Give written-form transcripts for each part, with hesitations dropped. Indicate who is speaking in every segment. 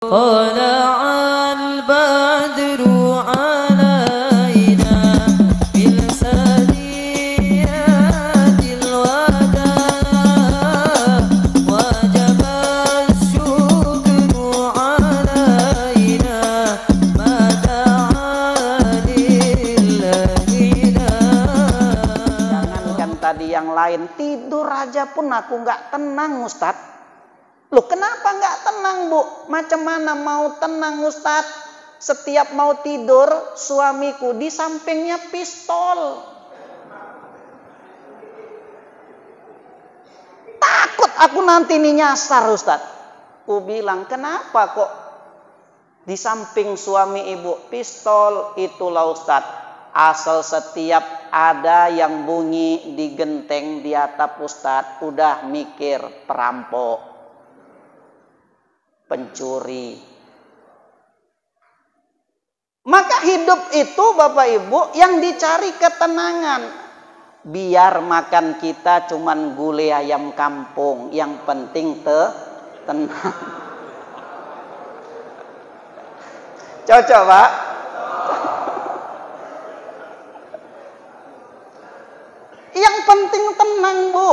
Speaker 1: طلع البدر علينا بالسريات الوداع وجب الشكر علينا ما دعا لله.
Speaker 2: Jangankan tadi yang lain, tidur aja pun aku nggak tenang Ustadz. Loh kenapa nggak tenang Bu? Macam mana mau tenang Ustadz? Setiap mau tidur suamiku di sampingnya pistol. Takut aku nanti nih nyasar Ustadz. Ku bilang kenapa kok di samping suami ibu pistol? Itulah Ustadz, asal setiap ada yang bunyi di genteng di atap Ustadz, udah mikir perampok, pencuri. Maka hidup itu Bapak Ibu yang dicari ketenangan. Biar makan kita cuman gulai ayam kampung, yang penting tenang. Cocok Pak? Yang penting tenang Bu.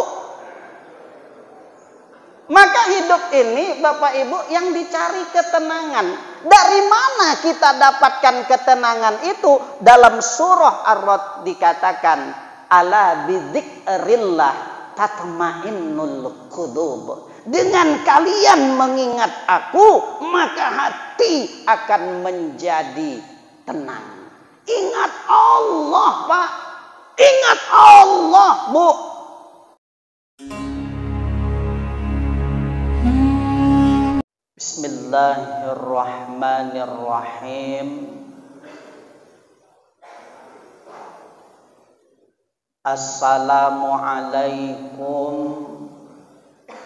Speaker 2: Maka hidup ini Bapak Ibu yang dicari ketenangan. Dari mana kita dapatkan ketenangan itu? Dalam surah Ar-Ra'd dikatakan, ala bidzikrillah tatmainnul qulub. Dengan kalian mengingat aku, maka hati akan menjadi tenang. Ingat Allah Pak. Ingat Allah Bu. Bismillahirrahmanirrahim. Assalamualaikum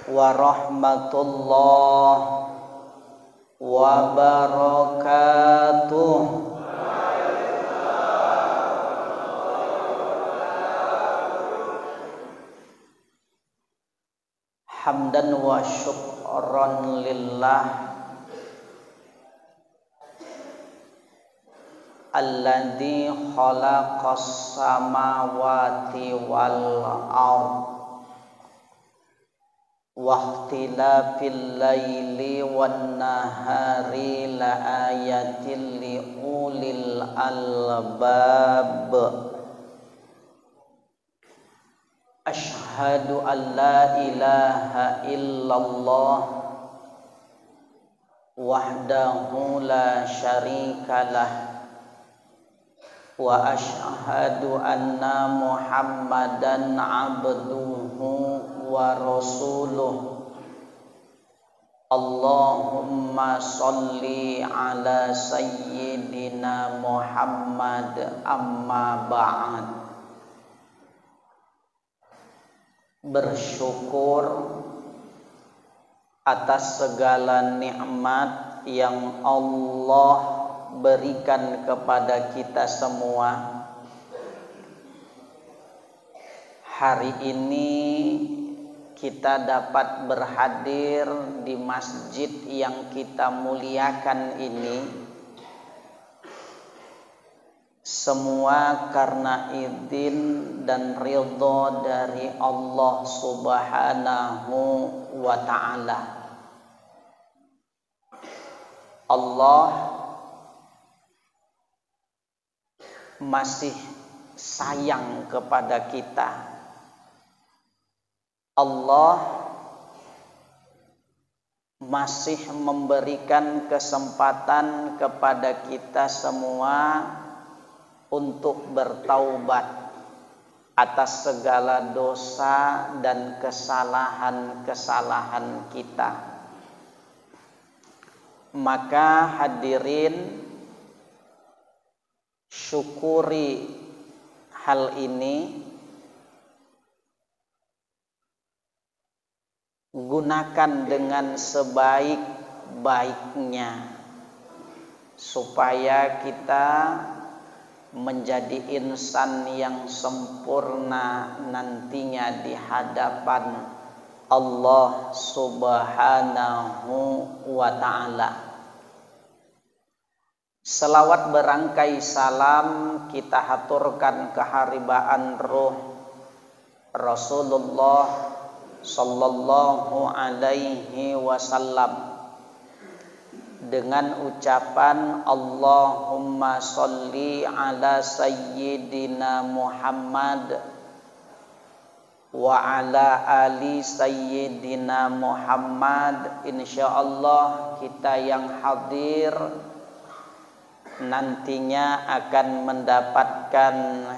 Speaker 2: warahmatullahi wabarakatuh. Hamdan wa syukran lillah alladzi khalaqas samawati wal ardh wa ikhtilafil laili wan nahari la ayatil li ulil albab. Asyhadu an la ilaha illallah wahdahu la syarikalah wa asyhadu anna Muhammadan abduhu wa rasuluh. Allahumma sholli ala sayyidina Muhammad, amma ba'd. Bersyukur atas segala nikmat yang Allah berikan kepada kita semua. Hari ini kita dapat berhadir di masjid yang kita muliakan ini, semua karena izin dan ridho dari Allah Subhanahu wa ta'ala. Allah masih sayang kepada kita. Allah masih memberikan kesempatan kepada kita semua untuk bertaubat atas segala dosa dan kesalahan-kesalahan kita. Maka hadirin, syukuri hal ini, gunakan dengan sebaik-baiknya supaya kita menjadi insan yang sempurna nantinya di hadapan Allah Subhanahu wa ta'ala. Selawat berangkai salam kita haturkan keharibaan ruh Rasulullah sallallahu alaihi wasallam dengan ucapan Allahumma sholli ala sayyidina Muhammad wa ala ali sayyidina Muhammad. Insyaallah kita yang hadir nantinya akan mendapatkan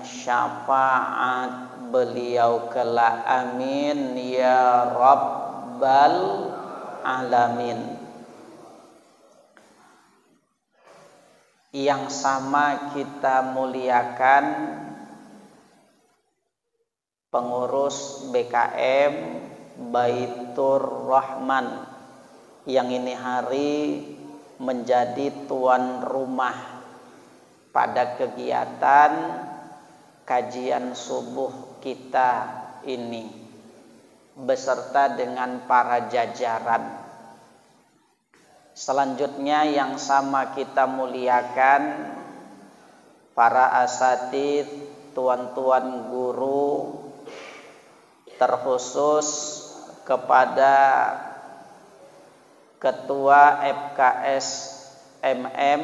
Speaker 2: syafaat beliau kelak, amin ya rabbal alamin. Yang sama kita muliakan pengurus BKM Baitur Rahman yang ini hari menjadi tuan rumah pada kegiatan kajian subuh kita ini beserta dengan para jajaran. Selanjutnya yang sama kita muliakan para asatidz, tuan-tuan guru, terkhusus kepada Ketua FKS MM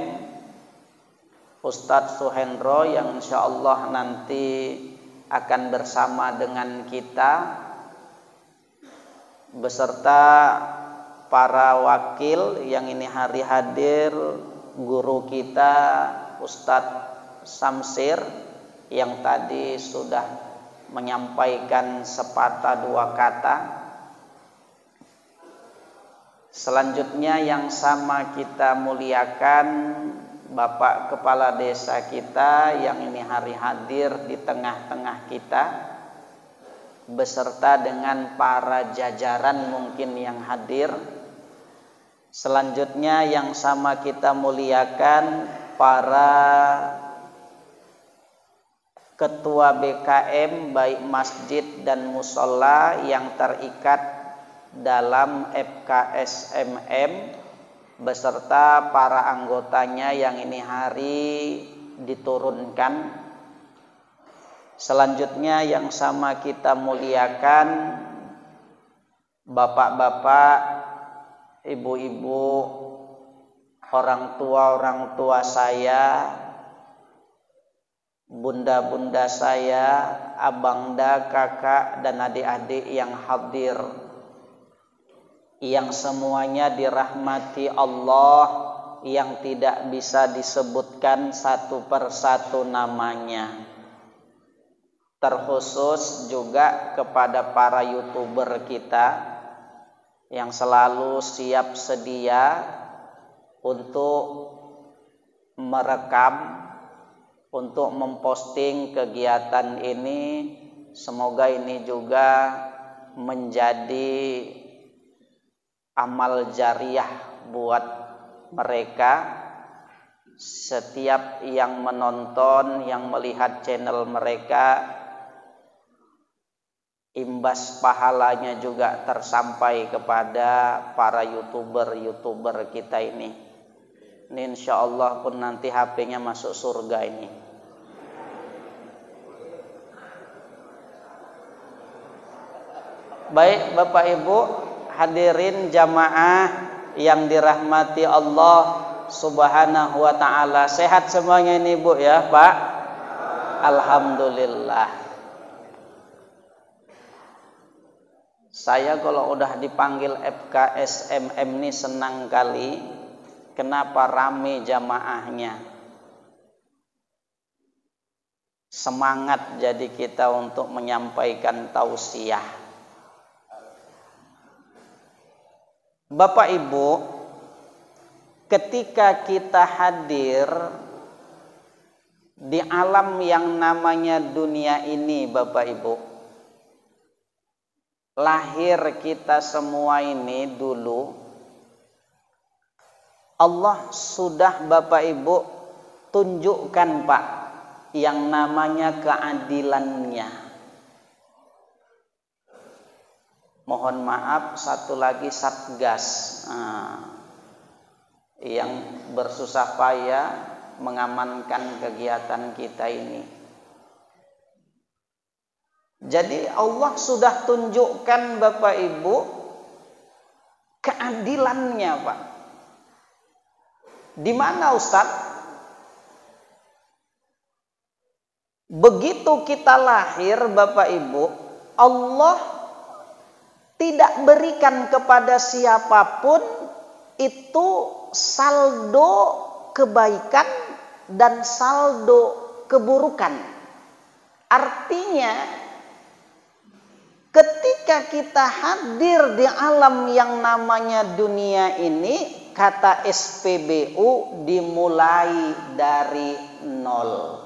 Speaker 2: Ustadz Suhendro yang insyaallah nanti akan bersama dengan kita beserta para wakil yang ini hari hadir, guru kita Ustadz Samsir yang tadi sudah menyampaikan sepatah dua kata. Selanjutnya yang sama kita muliakan Bapak Kepala Desa kita yang ini hari hadir di tengah-tengah kita beserta dengan para jajaran mungkin yang hadir. Selanjutnya yang sama kita muliakan para ketua BKM baik masjid dan musola yang terikat dalam FKSMM beserta para anggotanya yang ini hari diturunkan. Selanjutnya yang sama kita muliakan bapak-bapak, ibu-ibu, orang tua saya, bunda-bunda saya, abangda, kakak dan adik-adik yang hadir, yang semuanya dirahmati Allah, yang tidak bisa disebutkan satu persatu namanya. Terkhusus juga kepada para YouTuber kita yang selalu siap sedia untuk merekam, untuk memposting kegiatan ini. Semoga ini juga menjadi amal jariah buat mereka. Setiap yang menonton, yang melihat channel mereka, imbas pahalanya juga tersampai kepada para YouTuber kita ini. Ini insya Allah pun nanti HP-nya masuk surga ini. Baik Bapak Ibu, hadirin jamaah yang dirahmati Allah Subhanahu wa ta'ala. Sehat semuanya ini Bu ya Pak? Alhamdulillah. Saya kalau udah dipanggil FKSMM ini senang kali. Kenapa? Rame jamaahnya. Semangat jadi kita untuk menyampaikan tausiah. Bapak Ibu, ketika kita hadir di alam yang namanya dunia ini, Bapak Ibu, lahir kita semua ini dulu Allah sudah Bapak Ibu tunjukkan Pak yang namanya keadilannya. Mohon maaf, satu lagi Satgas yang bersusah payah mengamankan kegiatan kita ini. Jadi Allah sudah tunjukkan Bapak Ibu keadilannya, Pak. Di mana Ustaz? Begitu kita lahir Bapak Ibu, Allah tidak berikan kepada siapapun itu saldo kebaikan dan saldo keburukan. Artinya ketika kita hadir di alam yang namanya dunia ini, kata SPBU dimulai dari nol.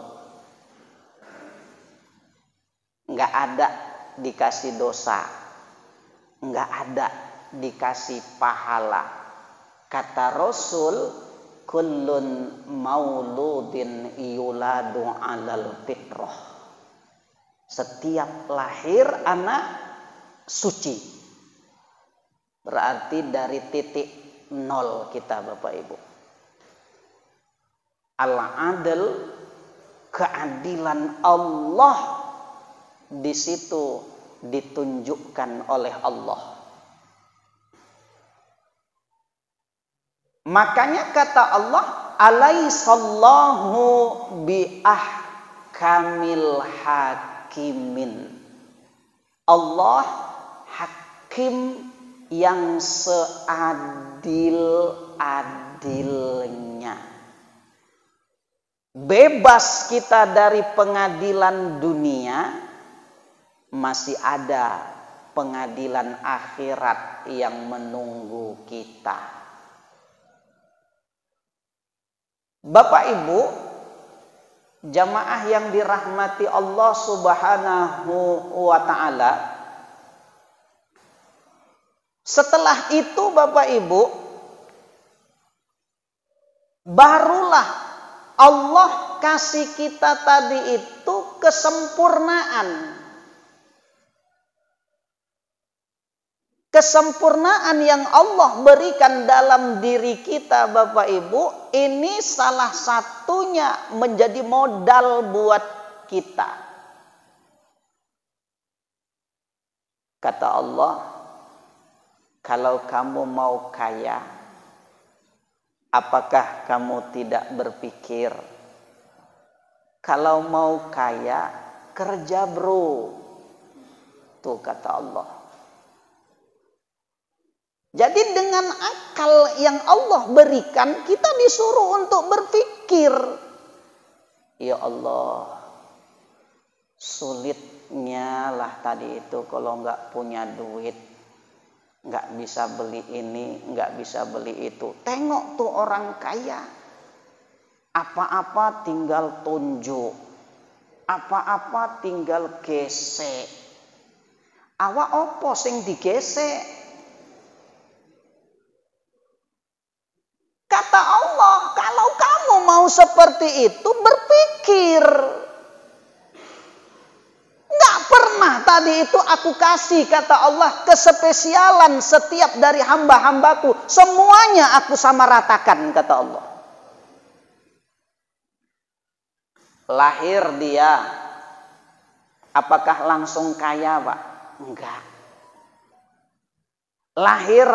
Speaker 2: Nggak ada dikasih dosa, nggak ada dikasih pahala. Kata Rasul, kullun mauludin yuladu alal fitrah. Setiap lahir anak suci. Berarti dari titik nol kita Bapak Ibu. Al-adl, keadilan Allah di situ ditunjukkan oleh Allah. Makanya kata Allah, alaihissallahu bi ahkamil hakimin. Allah hakim yang seadil-adilnya. Bebas kita dari pengadilan dunia, masih ada pengadilan akhirat yang menunggu kita. Bapak Ibu, jamaah yang dirahmati Allah Subhanahu wa ta'ala, setelah itu Bapak Ibu, barulah Allah kasih kita tadi itu kesempurnaan. Kesempurnaan yang Allah berikan dalam diri kita Bapak Ibu, ini salah satunya menjadi modal buat kita. Kata Allah, kalau kamu mau kaya, apakah kamu tidak berpikir, kalau mau kaya, kerja bro. Tuh kata Allah. Jadi dengan akal yang Allah berikan, kita disuruh untuk berpikir. Ya Allah, sulitnya lah tadi itu kalau nggak punya duit, nggak bisa beli ini, nggak bisa beli itu. Tengok tuh orang kaya, apa-apa tinggal tunjuk, apa-apa tinggal gesek. Awak opo sing digesek? Kata Allah, kalau kamu mau seperti itu, berpikir. Nggak pernah tadi itu aku kasih, kata Allah, kespesialan setiap dari hamba-hambaku. Semuanya aku samaratakan, kata Allah. Lahir dia, apakah langsung kaya, Pak? Enggak. Lahir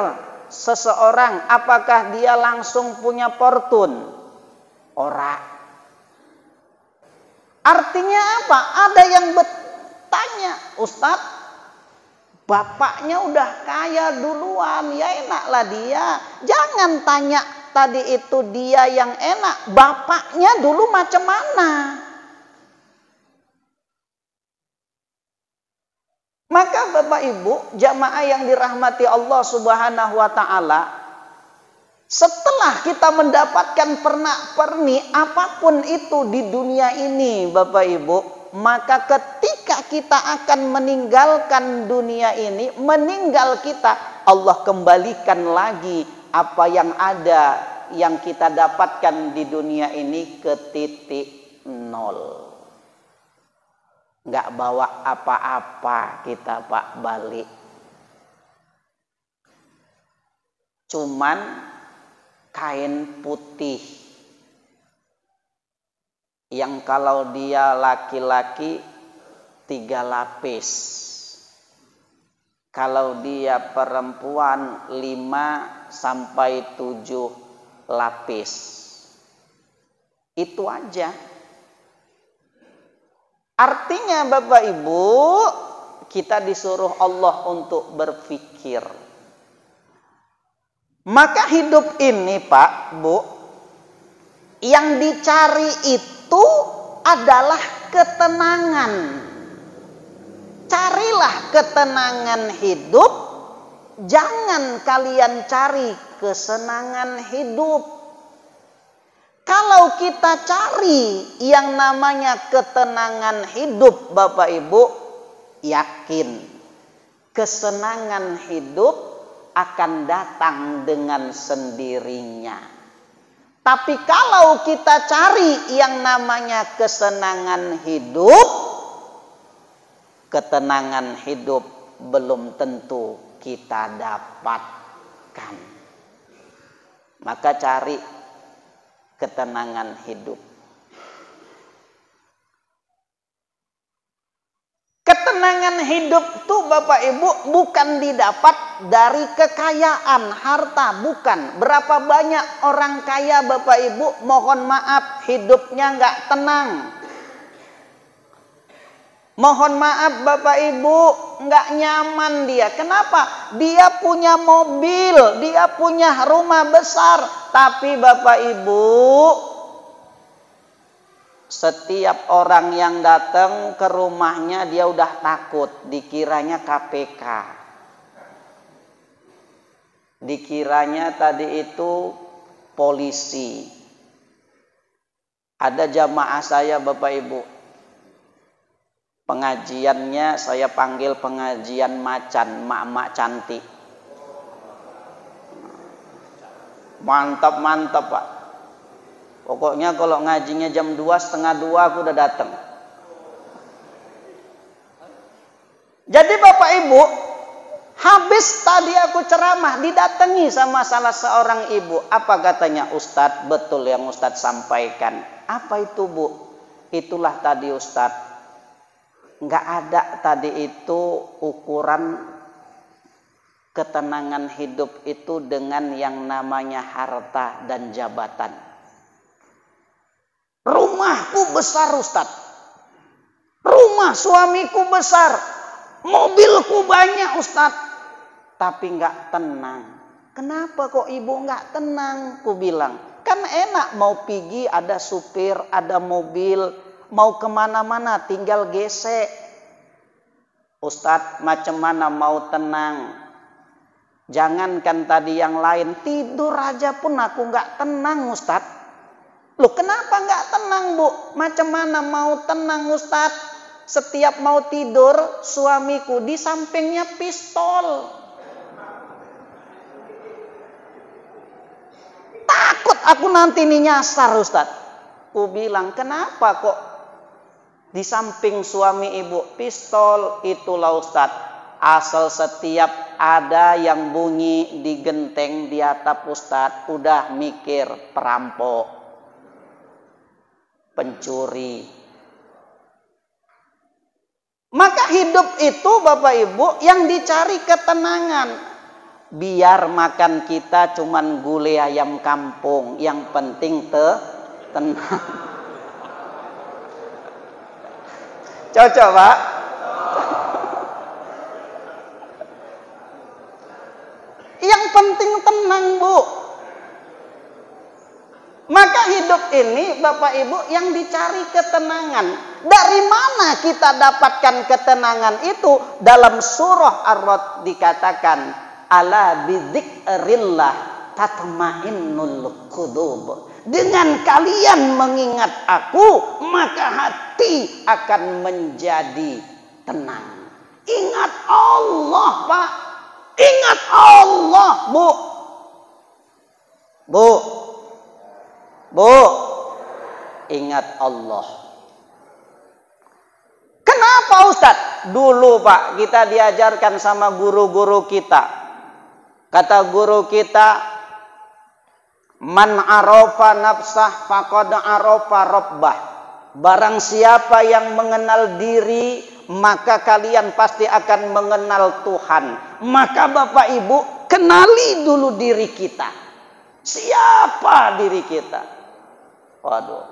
Speaker 2: seseorang, apakah dia langsung punya fortune? Ora. Artinya apa? Ada yang bertanya, Ustadz, bapaknya udah kaya duluan, ya enaklah dia. Jangan tanya tadi itu dia yang enak, bapaknya dulu macam mana? Maka Bapak Ibu, jamaah yang dirahmati Allah Subhanahu wa ta'ala, setelah kita mendapatkan pernak-pernik apapun itu di dunia ini Bapak Ibu, maka ketika kita akan meninggalkan dunia ini, meninggal kita, Allah kembalikan lagi apa yang ada, yang kita dapatkan di dunia ini ke titik nol. Nggak bawa apa-apa kita Pak balik. Cuman kain putih yang kalau dia laki-laki 3 lapis, kalau dia perempuan 5 sampai 7 lapis. Itu aja. Artinya Bapak Ibu, kita disuruh Allah untuk berpikir. Maka hidup ini Pak, Bu, yang dicari itu adalah ketenangan. Carilah ketenangan hidup, jangan kalian cari kesenangan hidup. Kalau kita cari yang namanya ketenangan hidup, Bapak Ibu, yakin kesenangan hidup akan datang dengan sendirinya. Tapi kalau kita cari yang namanya kesenangan hidup, ketenangan hidup belum tentu kita dapatkan. Maka cari ketenangan hidup. Ketenangan hidup itu Bapak Ibu bukan didapat dari kekayaan, harta, bukan. Berapa banyak orang kaya Bapak Ibu, mohon maaf hidupnya nggak tenang. Mohon maaf Bapak Ibu, nggak nyaman dia. Kenapa? Dia punya mobil, dia punya rumah besar. Tapi Bapak Ibu, setiap orang yang datang ke rumahnya dia udah takut. Dikiranya KPK. Dikiranya tadi itu polisi. Ada jamaah saya Bapak Ibu, pengajiannya saya panggil pengajian macan, mak-mak cantik. Mantap-mantap Pak. Pokoknya kalau ngajinya jam 2:30 aku udah datang. Jadi Bapak Ibu, habis tadi aku ceramah, didatangi sama salah seorang ibu. Apa katanya? Ustadz, betul yang Ustadz sampaikan. Apa itu Bu? Itulah tadi Ustadz. Nggak ada tadi itu ukuran ketenangan hidup itu dengan yang namanya harta dan jabatan. Rumahku besar Ustaz. Rumah suamiku besar. Mobilku banyak Ustaz. Tapi nggak tenang. Kenapa kok ibu nggak tenang? Ku bilang, kan enak mau pergi ada supir, ada mobil. Mau kemana-mana tinggal gesek. Ustadz, macam mana mau tenang? Jangankan tadi yang lain, tidur aja pun aku nggak tenang Ustadz. Loh kenapa nggak tenang Bu? Macam mana mau tenang Ustadz? Setiap mau tidur, suamiku di sampingnya pistol. Takut aku nanti nih nyasar Ustadz. Ku bilang, kenapa kok di samping suami ibu pistol? Itulah Ustadz, asal setiap ada yang bunyi di genteng di atap Ustadz, udah mikir perampok, pencuri. Maka hidup itu Bapak Ibu yang dicari ketenangan. Biar makan kita cuman gulai ayam kampung, yang penting tenang. Cocok Pak? Yang penting tenang Bu. Maka hidup ini Bapak Ibu yang dicari ketenangan. Dari mana kita dapatkan ketenangan itu? Dalam surah Ar-Ra'd dikatakan, ala bidzikrillah tatmainnul qulub. Dengan kalian mengingat aku, maka hati akan menjadi tenang. Ingat Allah Pak. Ingat Allah Bu. Bu. Bu. Ingat Allah. Kenapa Ustadz? Dulu Pak kita diajarkan sama guru-guru kita. Kata guru kita, man arafa nafsah faqad arafa rabbah. Barang siapa yang mengenal diri, maka kalian pasti akan mengenal Tuhan. Maka Bapak Ibu, kenali dulu diri kita. Siapa diri kita? Waduh.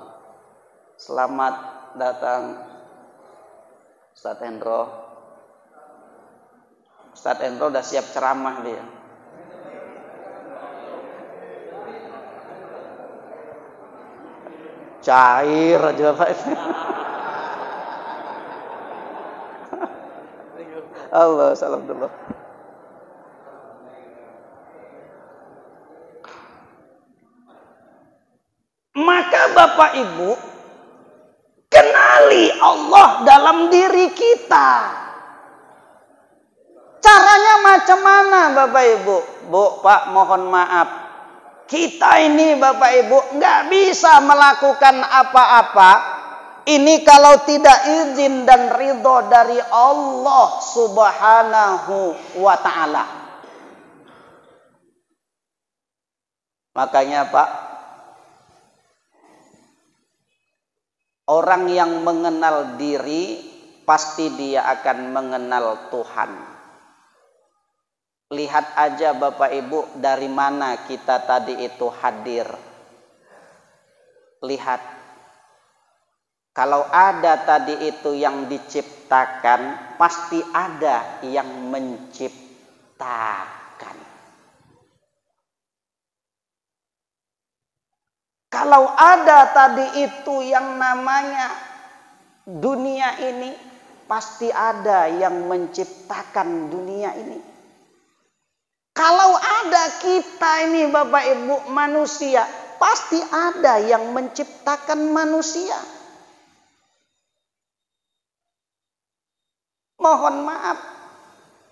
Speaker 2: Selamat datang Ustadz Hendro. Ustadz Hendro udah siap ceramah dia. Cair aja Pak. Allah salam dulu. Maka Bapak Ibu, kenali Allah dalam diri kita. Caranya macam mana Bapak Ibu? Bu, Pak, mohon maaf. Kita ini Bapak Ibu nggak bisa melakukan apa-apa. Ini kalau tidak izin dan ridho dari Allah Subhanahu wa ta'ala. Makanya Pak, orang yang mengenal diri pasti dia akan mengenal Tuhan. Lihat aja Bapak Ibu dari mana kita tadi itu hadir. Lihat. Kalau ada tadi itu yang diciptakan, pasti ada yang menciptakan. Kalau ada tadi itu yang namanya dunia ini, pasti ada yang menciptakan dunia ini. Kalau ada kita ini Bapak Ibu manusia, pasti ada yang menciptakan manusia. Mohon maaf,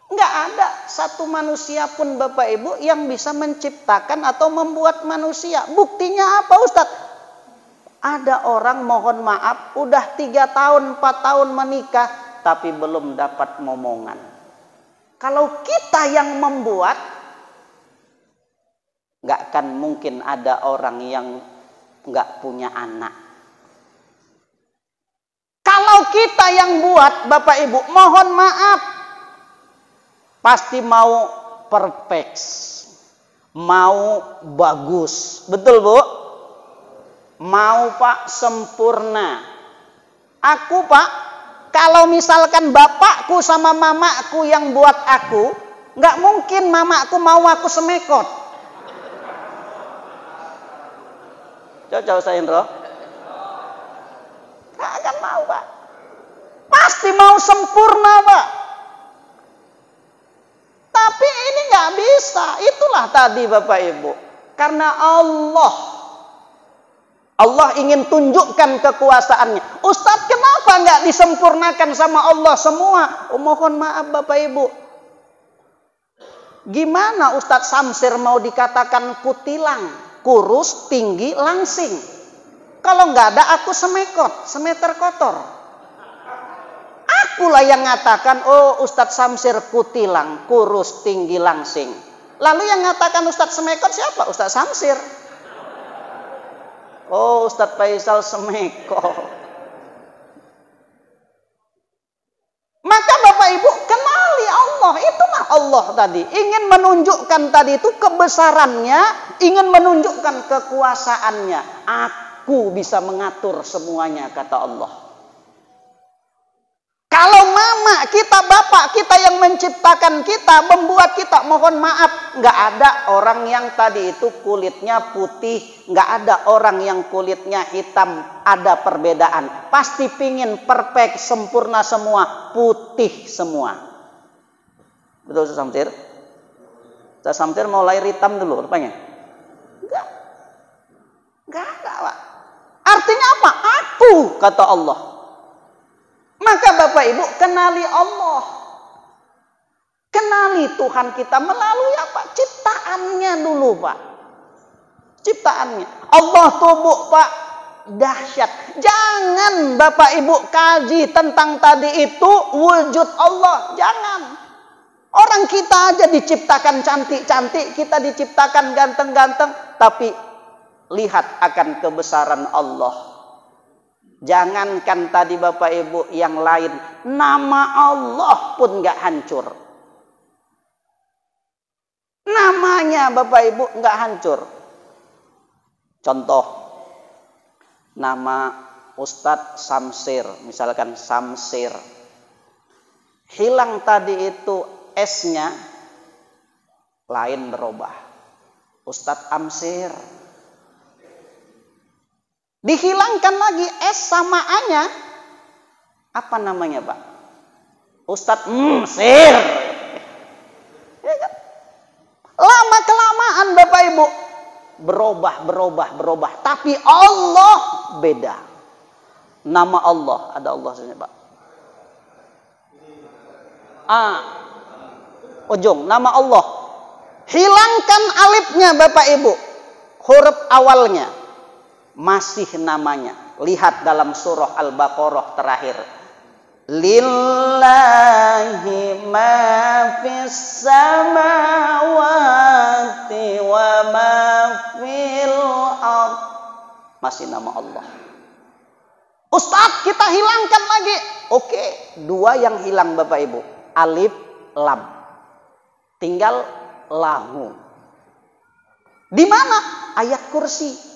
Speaker 2: nggak ada satu manusia pun Bapak Ibu yang bisa menciptakan atau membuat manusia. Buktinya apa Ustadz? Ada orang mohon maaf udah 3 tahun 4 tahun menikah tapi belum dapat momongan. Kalau kita yang membuat, nggak akan mungkin ada orang yang nggak punya anak. Kalau kita yang buat Bapak Ibu, mohon maaf, pasti mau perfect, mau bagus, betul Bu? Mau Pak sempurna. Aku Pak, kalau misalkan bapakku sama mamaku yang buat aku, nggak mungkin mamaku mau aku semekot. Cocok saya Indro? Nggak akan mau Pak. Pasti mau sempurna Pak. Tapi ini nggak bisa. Itulah tadi Bapak Ibu. Karena Allah ingin tunjukkan kekuasaannya. Ustadz, kenapa nggak disempurnakan sama Allah semua? Oh, mohon maaf Bapak Ibu. Gimana Ustadz Samsir mau dikatakan kutilang, kurus, tinggi, langsing? Kalau nggak ada aku semekot, semeter kotor. Akulah yang ngatakan, oh Ustadz Samsir kutilang, kurus, tinggi, langsing. Lalu yang ngatakan Ustadz semekot siapa? Ustadz Samsir. Oh Ustadz Faisal semeko. Maka Bapak Ibu kenali Allah. Itulah Allah tadi. Ingin menunjukkan tadi itu kebesarannya. Ingin menunjukkan kekuasaannya. Aku bisa mengatur semuanya kata Allah. Kalau mama kita, bapak kita yang menciptakan kita, membuat kita, mohon maaf, nggak ada orang yang tadi itu kulitnya putih, nggak ada orang yang kulitnya hitam, ada perbedaan. Pasti pingin perfect, sempurna semua, putih semua. Betul Ustaz Samsir? Ustaz Samsir mau lahir hitam dulu rupanya? Nggak ada Pak. Artinya apa? Aku, kata Allah. Maka Bapak Ibu kenali Allah. Kenali Tuhan kita melalui apa? Ciptaannya dulu Pak. Ciptaannya. Allah tubuh Pak. Dahsyat. Jangan Bapak Ibu kaji tentang tadi itu wujud Allah. Jangan. Orang kita aja diciptakan cantik-cantik. Kita diciptakan ganteng-ganteng. Tapi lihat akan kebesaran Allah. Jangankan tadi Bapak Ibu yang lain, nama Allah pun nggak hancur. Namanya Bapak Ibu nggak hancur. Contoh, nama Ustadz Samsir, misalkan Samsir. Hilang tadi itu S-nya, lain berubah. Ustadz Amsir. Dihilangkan lagi S sama A-nya. Apa namanya, Pak? Ustadz Amsir. Ya kan? Lama-kelamaan Bapak Ibu berubah. Tapi Allah beda. Nama Allah, ada Allah saja, Pak. Ujung, nama Allah. Hilangkan alifnya Bapak Ibu. Huruf awalnya. Masih namanya. Lihat dalam surah Al-Baqarah terakhir. Lillahi ma fis samawati wa ma fil ard. Masih nama Allah. Ustadz, kita hilangkan lagi. Oke, dua yang hilang Bapak Ibu. Alif, lam. Tinggal lahu. Di mana? Ayat kursi.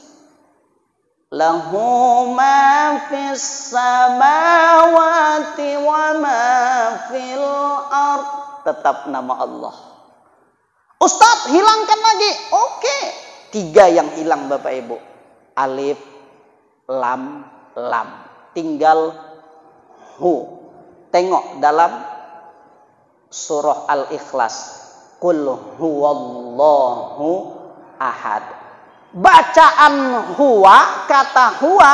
Speaker 2: Lahu ma fis samawati wa ma fil ard. Tetap nama Allah. Ustadz, hilangkan lagi. Oke. Tiga yang hilang Bapak Ibu. Alif, lam, lam. Tinggal hu. Tengok dalam surah Al-Ikhlas. Qul huwallahu ahad. Bacaan huwa, kata huwa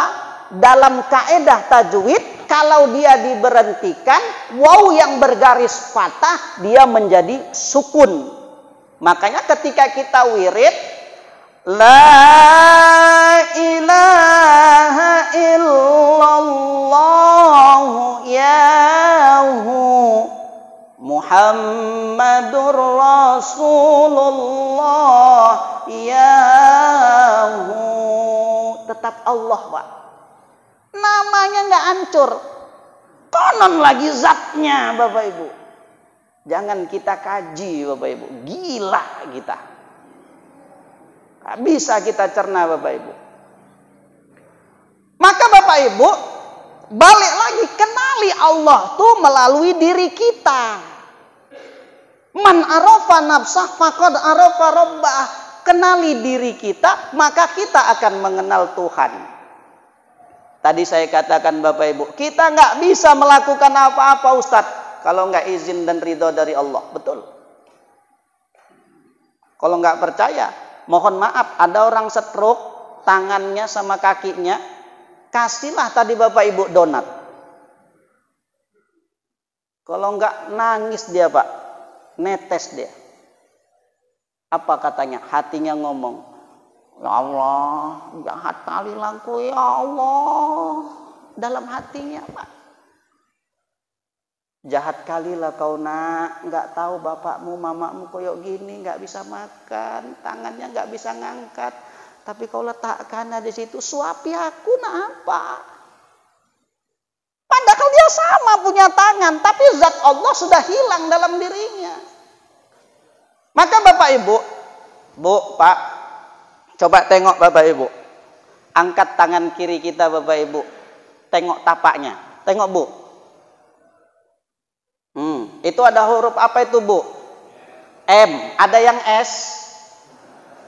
Speaker 2: dalam kaedah tajwid, kalau dia diberhentikan, waw yang bergaris patah, dia menjadi sukun. Makanya ketika kita wirid, la ilaha illallah yahu Muhammadur Rasulullah yahu. Tetap Allah, Pak. Namanya nggak hancur. Konon lagi zatnya Bapak Ibu. Jangan kita kaji Bapak Ibu. Gila kita. Nggak bisa kita cerna Bapak Ibu. Maka Bapak Ibu, balik lagi, kenali Allah tuh melalui diri kita. Man arafa nafsah faqad arafa rabbah. Kenali diri kita, maka kita akan mengenal Tuhan. Tadi saya katakan Bapak Ibu, kita nggak bisa melakukan apa-apa Ustadz kalau nggak izin dan ridho dari Allah. Betul. Kalau nggak percaya, mohon maaf, ada orang stroke, tangannya sama kakinya, kasihlah tadi Bapak Ibu donat. Kalau nggak nangis dia Pak, netes dia. Apa katanya? Hatinya ngomong, ya Allah, jahat kali langku ya Allah. Dalam hatinya Pak, jahat kali lah kau nak, nggak tahu bapakmu, mamamu koyok gini, nggak bisa makan, tangannya nggak bisa ngangkat, tapi kau letakkan di situ, suapi aku nak apa? Padahal dia sama punya tangan, tapi zat Allah sudah hilang dalam dirinya. Maka Bapak Ibu, Bu, Pak, coba tengok Bapak Ibu. Angkat tangan kiri kita Bapak Ibu. Tengok tapaknya. Tengok Bu. Itu ada huruf apa itu Bu? M. Ada yang S?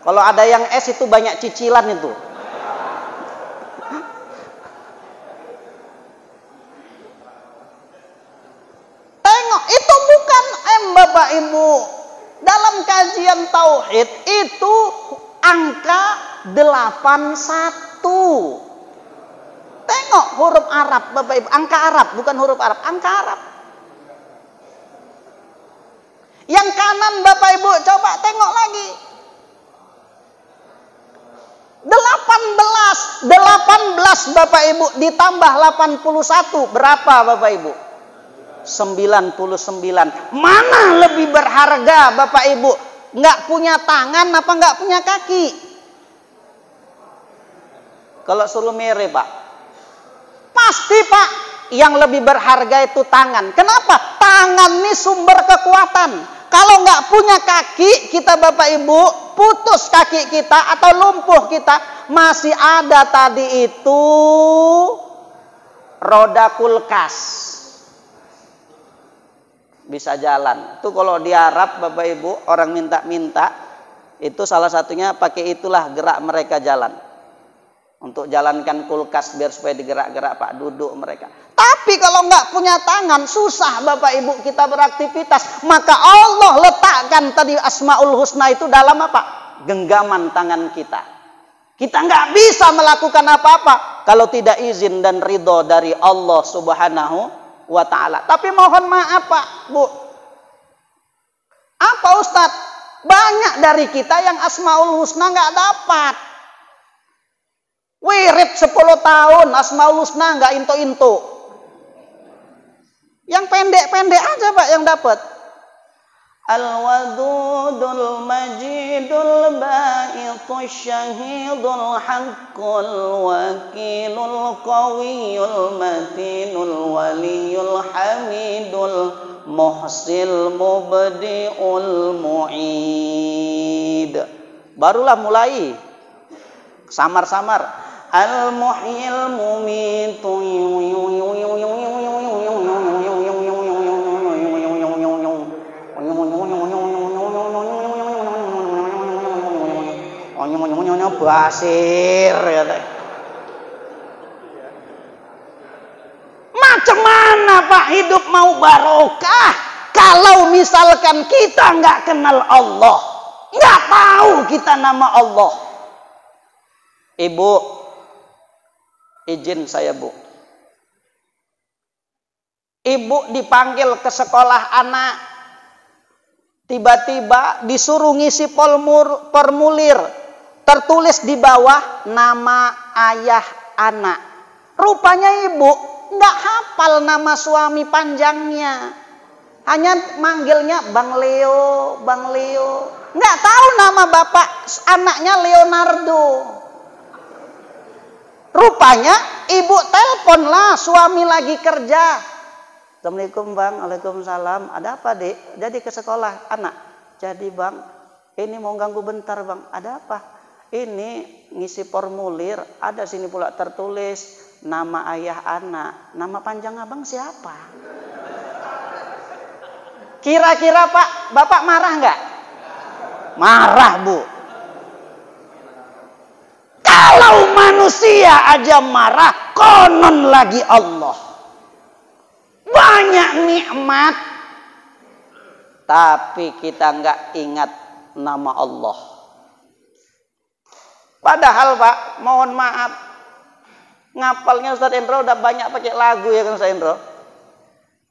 Speaker 2: Kalau ada yang S itu banyak cicilan itu. Tengok, itu bukan M Bapak Ibu. Dalam kajian tauhid itu angka 81. Tengok huruf Arab Bapak Ibu, angka Arab, bukan huruf Arab, angka Arab. Yang kanan Bapak Ibu, coba tengok lagi. 18 Bapak Ibu ditambah 81 berapa Bapak Ibu? 99. Mana lebih berharga Bapak Ibu? Nggak punya tangan apa nggak punya kaki? Kalau suruh mere Pak, Pasti Pak, yang lebih berharga itu tangan. Kenapa? Tangan ini sumber kekuatan. Kalau nggak punya kaki, kita Bapak Ibu, putus kaki kita atau lumpuh kita, masih ada tadi itu roda kulkas. Bisa jalan. Itu kalau di Arab Bapak Ibu, orang minta-minta, itu salah satunya pakai itulah gerak mereka jalan. Untuk jalankan kulkas biar supaya digerak-gerak Pak, duduk mereka. Tapi kalau nggak punya tangan, susah Bapak Ibu kita beraktivitas. Maka Allah letakkan tadi Asmaul Husna itu dalam apa? Genggaman tangan kita. Kita nggak bisa melakukan apa-apa kalau tidak izin dan ridho dari Allah Subhanahu wa Ta'ala. Tapi mohon maaf Pak, Bu. Apa Ustadz? Banyak dari kita yang Asmaul Husna nggak dapat. Wirid 10 tahun, Asmaul Husna nggak into-into. Yang pendek-pendek aja Pak yang dapat. Al-wadudul majidul ba'itul syahidul haqqul wakilul qawiyul matinul waliyul hamidul muhsil mubdi'ul mu'id. Barulah mulai samar-samar. Al-muhyil mumitu basir. Macam mana Pak hidup mau barokah kalau misalkan kita nggak kenal Allah, nggak tahu kita nama Allah. Ibu, izin saya Bu. Ibu dipanggil ke sekolah anak, tiba-tiba disuruh ngisi formulir, tertulis di bawah nama ayah anak. Rupanya ibu nggak hafal nama suami panjangnya, hanya manggilnya Bang Leo, Bang Leo. Nggak tahu nama bapak anaknya Leonardo. Rupanya ibu teleponlah suami lagi kerja. Assalamualaikum Bang, Waalaikumsalam. Ada apa Dek? Jadi ke sekolah anak. Jadi Bang, ini mau ganggu bentar Bang. Ada apa? Ini ngisi formulir, ada sini pula tertulis nama ayah anak. Nama panjang abang siapa? Kira-kira Pak, Bapak marah nggak? Marah Bu. Kalau manusia aja marah, konon lagi Allah. Banyak nikmat, tapi kita nggak ingat nama Allah. Padahal Pak, mohon maaf, ngapalnya Ustadz Endro udah banyak pakai lagu ya kan Ustadz Endro?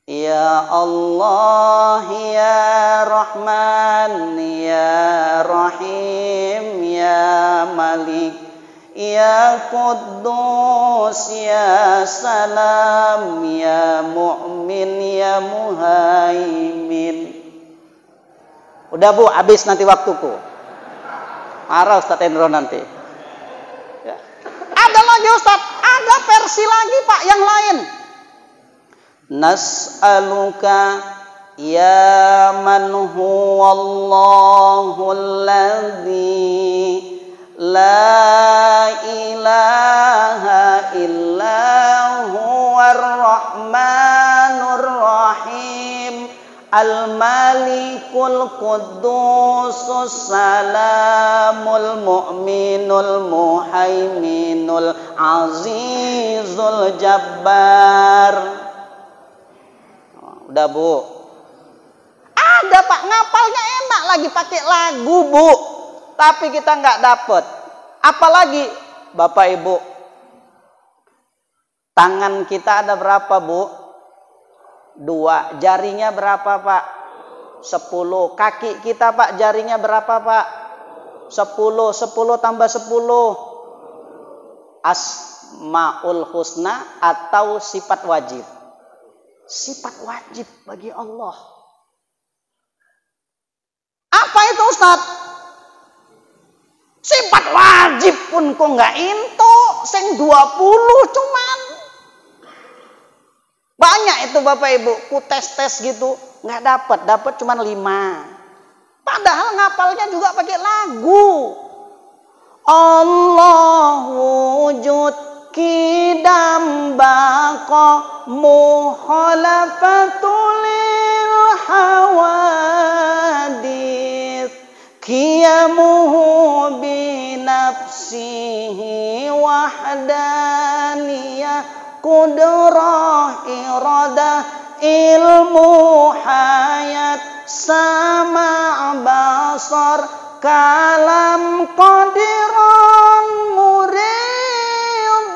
Speaker 2: Ya Allah, ya Rahman, ya Rahim, ya Malik, ya Quddus, ya Salam, ya Mu'min, ya Muhaimin. Udah Bu, habis nanti waktuku. Marah Ustadz Endro nanti. Ya. Ada lagi Ustadz, ada versi lagi Pak yang lain. Nas'aluka ya man huwallahul ladzi la ilaha illa huwar rahmanur rahim al-malikul quddusus salamul mu'minul muhaiminul azizul jabbar. Udah Bu. Ada Pak, ngapalnya enak lagi pakai lagu Bu. Tapi kita nggak dapet. Apalagi Bapak Ibu, tangan kita ada berapa Bu? 2. Jarinya berapa Pak? 10. Kaki kita Pak, jarinya berapa Pak? 10. 10 tambah 10. Asmaul Husna atau sifat wajib? Sifat wajib bagi Allah. Apa itu Ustadz? Sifat wajib pun kok nggak into, sing 20 cuman. Banyak itu Bapak Ibu, ku tes gitu, nggak dapat cuma 5. Padahal ngapalnya juga pakai lagu. Allah wujud kidam baqa mukhalafatul hawadith qiyamuhu binafsihi wahdaniyah qudrah iradah ilmu hayat sama basar kalam qadiran muridan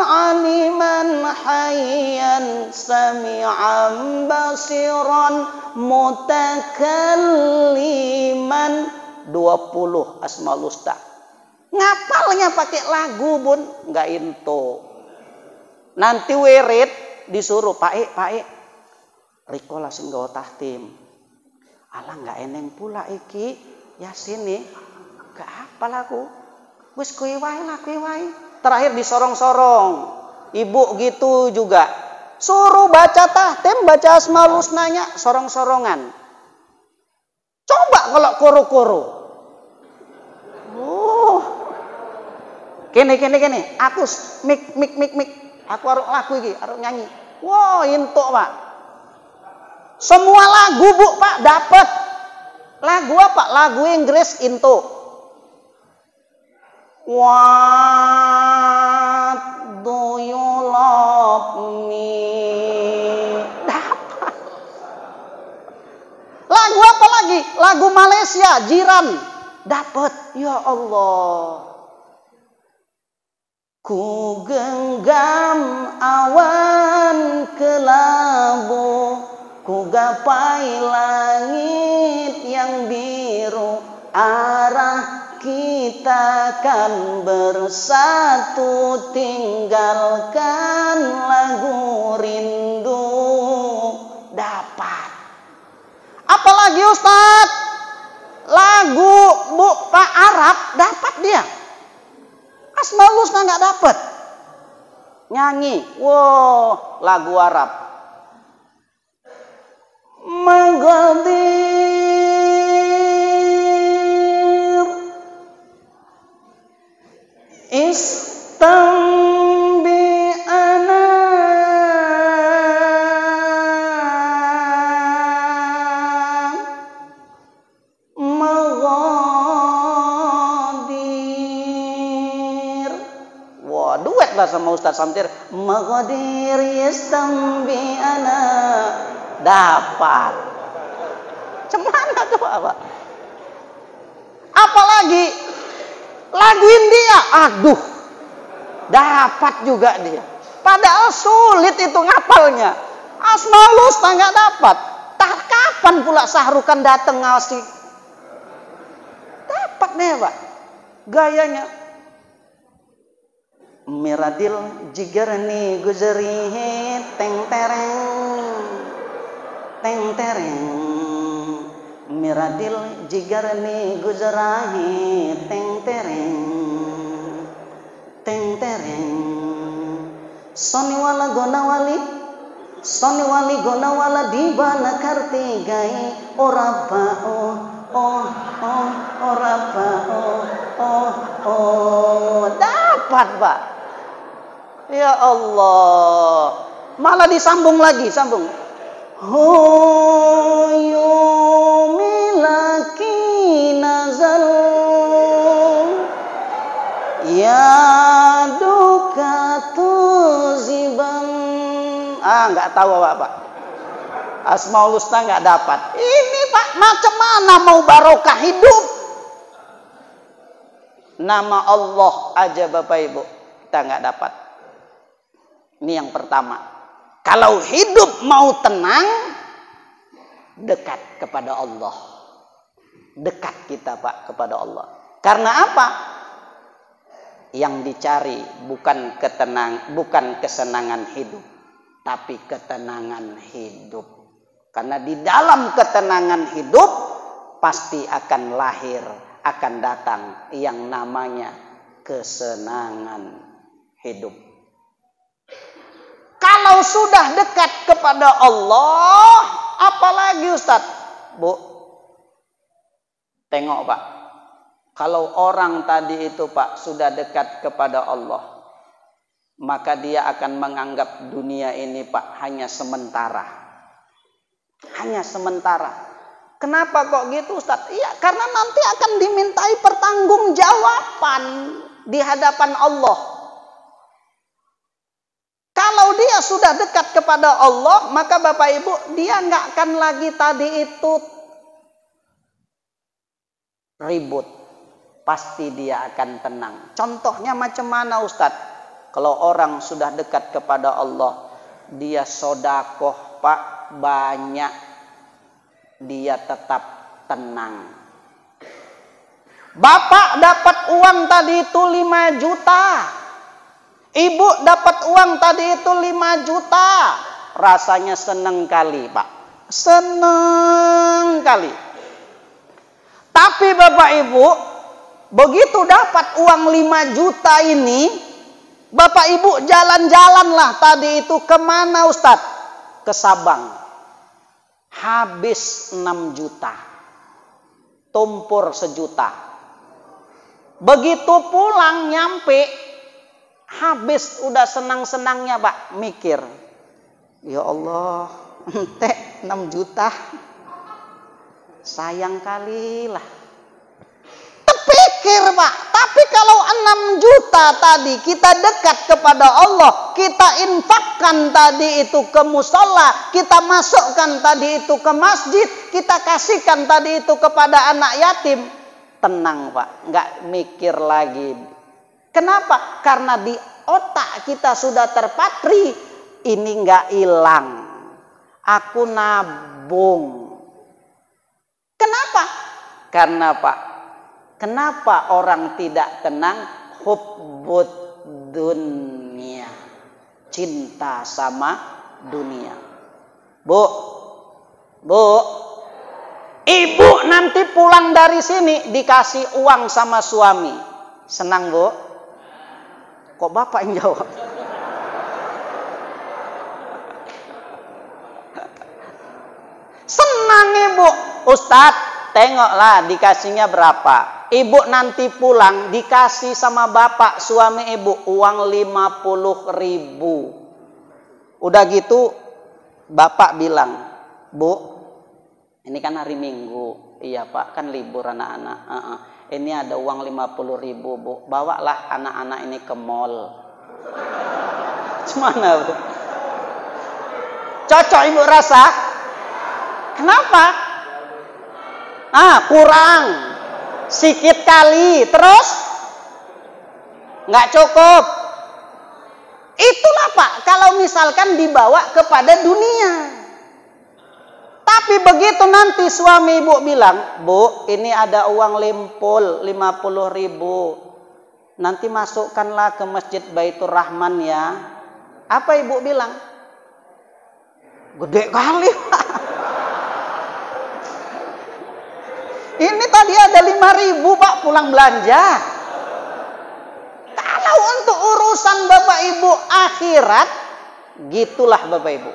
Speaker 2: aliman hayyan sami'an basiran mutakalliman. 20 Asmaul Husna. Ngapalnya pakai lagu Bun, nggak into. Nanti wirid disuruh Pak rikola sing gawa tahtim. Alah nggak eneng pula iki Yasin nih. Gak hafal aku. Wis kuwi wae lah kuwi wae. Terakhir disorong-sorong. Ibu gitu juga. Suruh baca tahtim, baca Asmaul Husnanya, sorong-sorongan. Coba kalau koro-koro. Kene. Aku mik. Aku harus lagu iki, harus nyanyi. Wah, entuk, Pak. Semua lagu, Bu, Pak, dapat. Lagu apa? Lagu Inggris entuk. What do you love me? Dapat. Lagu apa lagi? Lagu Malaysia, Jiran. Dapat. Ya Allah. Ku genggam awan kelabu, ku gapai langit yang biru, arah kita kan bersatu, tinggalkan lagu rindu. Dapat. Apalagi Ustadz? Lagu Bu Pak Arab dapat dia. Asmaul Husna nggak dapat. Nyanyi, wow, lagu Arab. Magadir istambi ana magadir. Wah, duet lah sama Ustaz Samtir. Magadir istambi ana. Dapat. Cemana tuh apa? Apalagi lagu India, aduh, dapat juga dia. Padahal sulit itu ngapalnya. Asmaul Husna nggak dapat. Tak kapan pula Sahrukan datang ngasih? Dapat nih Pak, gayanya. Miradil jigarni guzari teng tereng miradil jigarni guzarahi teng tereng soni wala gona wala dibana karti gai orapa dapat Pak. Ya Allah, malah disambung lagi, sambung. Milaki nazal ya duka tuziban. Nggak tahu Pak. Asmaul Husna nggak dapat. Ini Pak, macam mana mau barokah hidup? Nama Allah aja Bapak Ibu kita nggak dapat. Ini yang pertama. Kalau hidup mau tenang, dekat kepada Allah. Dekat kita Pak kepada Allah. Karena apa? Yang dicari bukan kesenangan hidup, tapi ketenangan hidup. Karena di dalam ketenangan hidup pasti akan lahir, akan datang yang namanya kesenangan hidup. Kalau Kalau sudah dekat kepada Allah, apalagi Ustaz? Bu, tengok Pak. Kalau orang tadi itu Pak sudah dekat kepada Allah, maka dia akan menganggap dunia ini Pak hanya sementara. Hanya sementara. Kenapa kok gitu Ustaz? Iya, karena nanti akan dimintai pertanggungjawaban di hadapan Allah. Kalau dia sudah dekat kepada Allah, maka Bapak Ibu, dia nggak akan lagi tadi itu ribut. Pasti dia akan tenang. Contohnya macam mana Ustaz? Kalau orang sudah dekat kepada Allah, dia sodakoh Pak banyak, dia tetap tenang. Bapak dapat uang tadi itu 5 juta. Ibu dapat uang tadi itu 5 juta. Rasanya seneng kali Pak. Seneng kali. Tapi Bapak Ibu, begitu dapat uang 5 juta ini, Bapak Ibu jalan-jalanlah tadi itu kemana Ustaz? Ke Sabang. Habis 6 juta. Tumpur 1 juta. Begitu pulang nyampe, habis udah senang-senangnya Pak. Mikir, ya Allah, ente 6 juta. Sayang kali lah. Terpikir Pak, tapi kalau 6 juta tadi kita dekat kepada Allah, kita infakkan tadi itu ke musola, kita masukkan tadi itu ke masjid, kita kasihkan tadi itu kepada anak yatim, tenang Pak, nggak mikir lagi. Kenapa? Karena di otak kita sudah terpatri, ini nggak hilang, aku nabung. Kenapa? Karena Pak, kenapa orang tidak tenang? Hubbud dunia, cinta sama dunia. Bu, ibu nanti pulang dari sini dikasih uang sama suami, senang Bu? Kok Bapak yang jawab? Senang Ibu. Ustadz, tengoklah dikasihnya berapa. Ibu nanti pulang dikasih sama bapak suami ibu uang 50.000. Udah gitu bapak bilang, Bu, ini kan hari Minggu. Iya Pak, kan libur anak-anak. Ini ada uang 50.000 Bu. Bawalah anak-anak ini ke mall. Gimana Bu? Cocok Ibu rasa? Kenapa? Kurang. Sikit kali. Terus? Nggak cukup. Itulah Pak, kalau misalkan dibawa kepada dunia. Tapi begitu nanti suami ibu bilang, Bu, ini ada uang limpul 50.000. Nanti masukkanlah ke Masjid Baitur Rahman ya. Apa ibu bilang? Gede kali Pak. Ini tadi ada 5.000 Pak pulang belanja. Kalau untuk urusan Bapak Ibu akhirat, gitulah Bapak Ibu.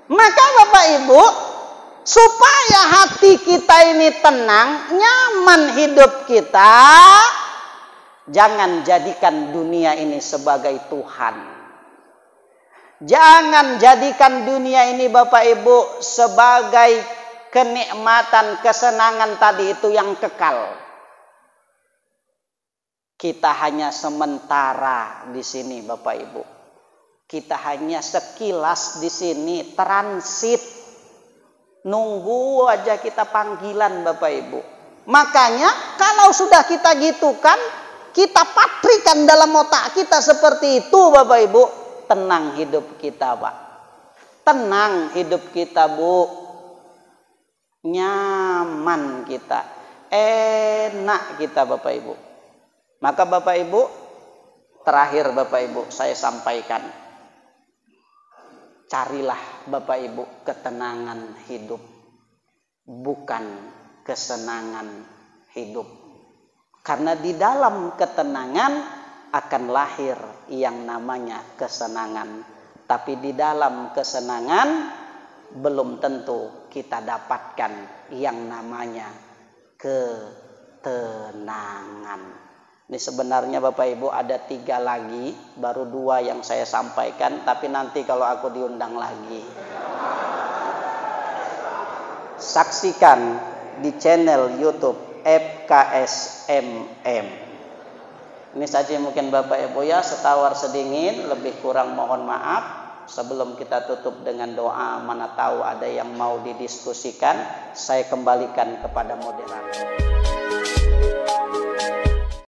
Speaker 2: Maka Bapak Ibu, supaya hati kita ini tenang, nyaman hidup kita, jangan jadikan dunia ini sebagai Tuhan. Jangan jadikan dunia ini Bapak Ibu sebagai kenikmatan, kesenangan tadi itu yang kekal. Kita hanya sementara di sini Bapak Ibu. Kita hanya sekilas di sini, transit. Nunggu aja kita panggilan Bapak Ibu. Makanya kalau sudah kita gitukan, kita patrikan dalam otak kita seperti itu Bapak Ibu, tenang hidup kita Pak. Tenang hidup kita Bu. Nyaman kita, enak kita Bapak Ibu. Maka Bapak Ibu, terakhir Bapak Ibu saya sampaikan, carilah Bapak Ibu ketenangan hidup, bukan kesenangan hidup. Karena di dalam ketenangan akan lahir yang namanya kesenangan. Tapi di dalam kesenangan belum tentu kita dapatkan yang namanya ketenangan. Ini sebenarnya Bapak Ibu ada 3 lagi, baru 2 yang saya sampaikan, tapi nanti kalau aku diundang lagi. Saksikan di channel YouTube FKSMM. Ini saja mungkin Bapak Ibu ya, setawar sedingin, lebih kurang mohon maaf. Sebelum kita tutup dengan doa, mana tahu ada yang mau didiskusikan, saya kembalikan kepada moderator.